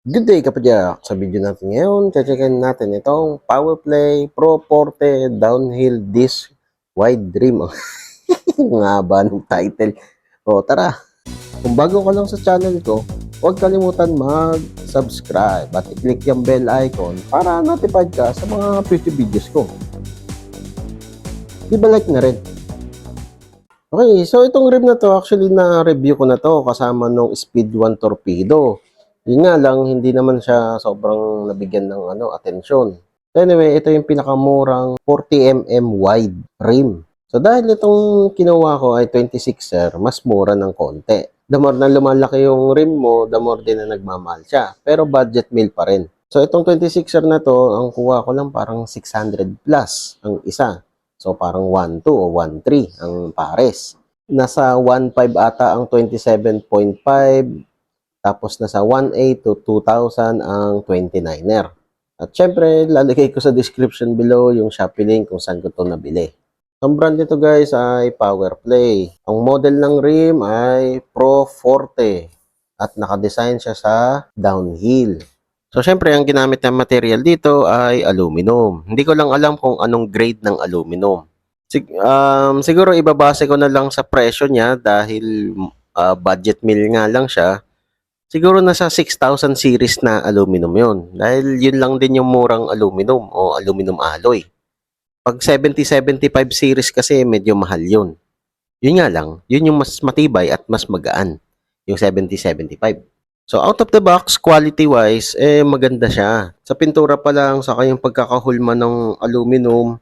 Good day kapadyak! Sa video natin ngayon, checkin natin itong PowerPlay Pro Forte Downhill Disc Wide Rim. Ang haba ng title. O tara! Kung bago ka lang sa channel ko, huwag kalimutan mag-subscribe at i-click yung bell icon para notified ka sa mga future videos ko. Diba like na rin? Okay, so itong rim na to, actually na-review ko na to kasama nung Speed 1 Torpedo. Yun nga lang, hindi naman siya sobrang nabigyan ng atensyon. So anyway, ito yung pinakamurang 40mm wide rim. So dahil itong kinuha ko ay 26er, mas mura ng konti. The more na lumalaki yung rim mo, the more din na nagmamahal siya. Pero budget meal pa rin. So itong 26er na to, ang kuha ko lang parang 600 plus ang isa. So parang 1.2 o 1.3 ang pares. Nasa 1.5 ata ang 27.5. Tapos nasa 1.8 to 2,000 ang 29er. At syempre, lalagay ko sa description below yung Shopee link kung saan ko ito nabili. Ang brand nito guys ay PowerPlay. Ang model ng rim ay Pro Forte at nakadesign siya sa downhill. So syempre, ang ginamit na material dito ay aluminum. Hindi ko lang alam kung anong grade ng aluminum. Siguro ibabase ko na lang sa presyo niya dahil budget meal nga lang siya. Siguro nasa 6,000 series na aluminum yon. Dahil yun lang din yung murang aluminum o aluminum alloy. Pag 70-75 series kasi medyo mahal yun. Yun nga lang, yun yung mas matibay at mas magaan. Yung 70-75. So out of the box, quality-wise, maganda siya. Sa pintura pa lang, saka yung pagkakahulma ng aluminum,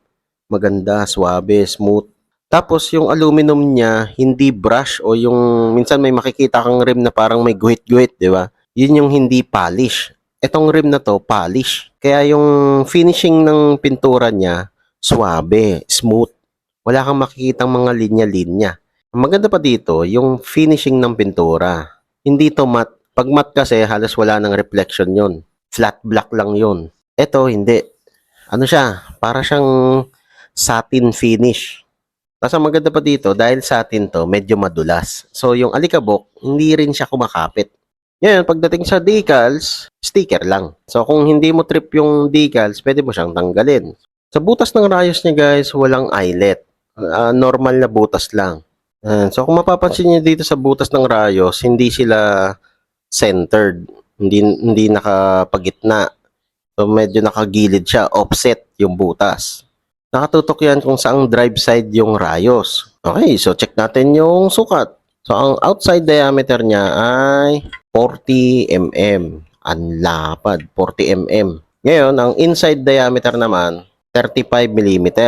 maganda, suabe, smooth. Tapos yung aluminum niya, hindi brush o yung minsan may makikita kang rim na parang may guhit-guhit, di ba? Yun yung hindi polish. Etong rim na to, polish. Kaya yung finishing ng pintura niya, suabe, smooth. Wala kang makikitang mga linya-linya. Ang maganda pa dito, yung finishing ng pintura. Hindi to matte. Pag matte kasi, halos wala ng reflection yon. Flat black lang yon. Ito, hindi. Ano siya? Para siyang satin finish. Tapos ang maganda pa dito, dahil sa atin to, medyo madulas. So, yung alikabok, hindi rin siya kumakapit. Ngayon, pagdating sa decals, sticker lang. So, kung hindi mo trip yung decals, pwede mo siyang tanggalin. Sa butas ng rayos niya, guys, walang eyelet. Normal na butas lang. So, kung mapapansin niyo dito sa butas ng rayos, hindi sila centered. Hindi nakapagitna. So, medyo nakagilid siya. Offset yung butas. Nakatutok yan kung saang drive side yung rayos. Okay, so check natin yung sukat. So, ang outside diameter niya ay 40mm. Ang lapad, 40mm. Ngayon, ang inside diameter naman, 35mm.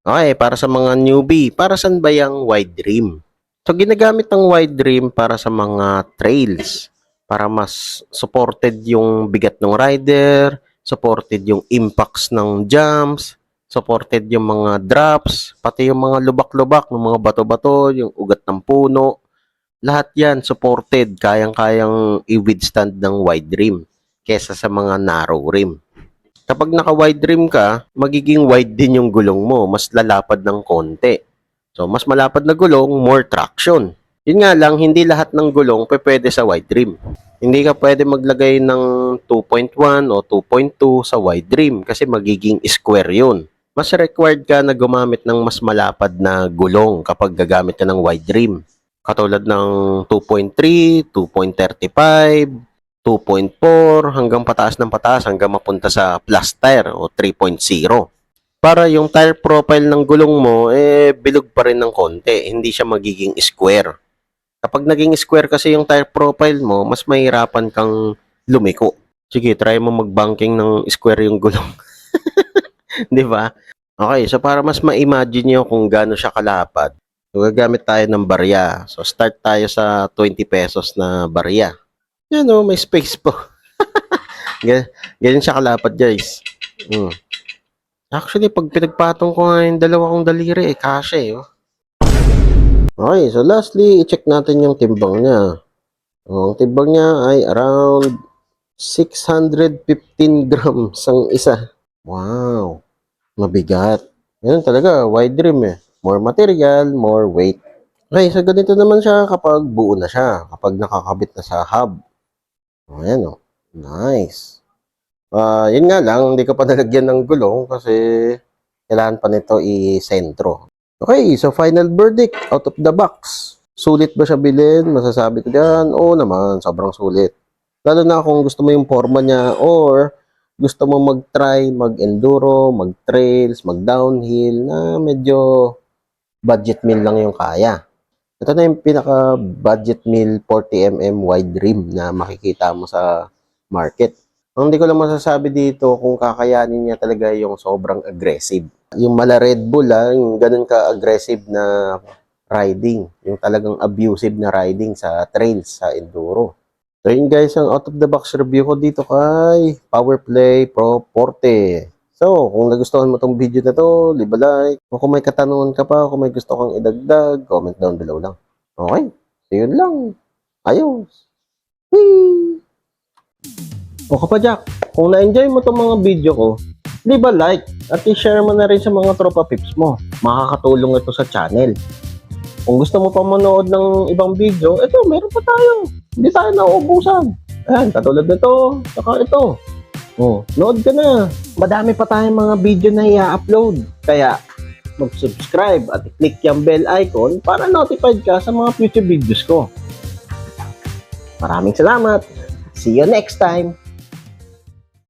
Okay, para sa mga newbie, para saan ba yung wide rim? So, ginagamit ng wide rim para sa mga trails. Para mas supported yung bigat ng rider, supported yung impacts ng jumps, supported yung mga drops, pati yung mga lubak-lubak ng mga bato-bato, yung ugat ng puno. Lahat yan supported, kayang-kayang i-withstand ng wide rim kesa sa mga narrow rim. Kapag naka-wide rim ka, magiging wide din yung gulong mo, mas lalapad ng konti. So, mas malapad na gulong, more traction. Yun nga lang, hindi lahat ng gulong pwede sa wide rim. Hindi ka pwede maglagay ng 2.1 o 2.2 sa wide rim kasi magiging square yun. Mas required ka na gumamit ng mas malapad na gulong kapag gagamit ka ng wide rim. Katulad ng 2.3, 2.35, 2.4 hanggang pataas ng pataas hanggang mapunta sa plus tire o 3.0. Para yung tire profile ng gulong mo, bilog pa rin ng konti. Hindi siya magiging square. Kapag naging square kasi yung tire profile mo, mas mahirapan kang lumiko. Sige, try mo mag-banking ng square yung gulong. Di ba? Okay, so para mas ma-imagine nyo kung gaano siya kalapad, so gagamit tayo ng barya. So start tayo sa 20 pesos na barya. Yan o, may space po. Ganyan siya kalapad guys. Actually, pag pinagpatong ko nga yung dalawa kong daliri, kasya eh. Oh. Okay, so lastly, i-check natin yung timbang niya. Ang timbang niya ay around 615 grams ang isa. Wow, mabigat. Yan talaga, wide rim eh. More material, more weight. Okay, so ganito naman siya kapag buo na siya, kapag nakakabit na sa hub. Ayan o. Nice. Yun nga lang, hindi ko pa nalagyan ng gulong kasi kailangan pa nito i-sentro. Okay, so final verdict, out of the box. Sulit ba siya bilhin? Masasabi ko dyan, oo naman, sobrang sulit. Lalo na kung gusto mo yung forma niya or gusto mo mag-try, mag-enduro, mag-trails, mag-downhill na medyo budget meal lang yung kaya. Ito na yung pinaka-budget meal 40mm wide rim na makikita mo sa market. Ang hindi ko lang masasabi dito kung kakayanin niya talaga yung sobrang aggressive. Yung mala Red Bull, yung ganun ka-aggressive na riding. Yung talagang abusive na riding sa trails, sa enduro. So yun guys, ang out of the box review ko dito kay Powerplay Pro Forte. So, kung nagustuhan mo tong video na to, leave a like. O kung may katanungan ka pa, kung may gusto kang idagdag, comment down below lang. Okay, so yun lang. Ayos. Whee! O kapadyak, kung na-enjoy mo tong mga video ko, leave a like at i-share mo na rin sa mga tropa pips mo. Makakatulong ito sa channel. Kung gusto mo pa manood ng ibang video, ito, meron pa tayo. Hindi tayo nauubusan. Ayan, katulad nito, saka ito. Oh, nood ka na. Madami pa tayong mga video na i-upload. Kaya, mag-subscribe at i-click yung bell icon para notified ka sa mga future videos ko. Maraming salamat. See you next time.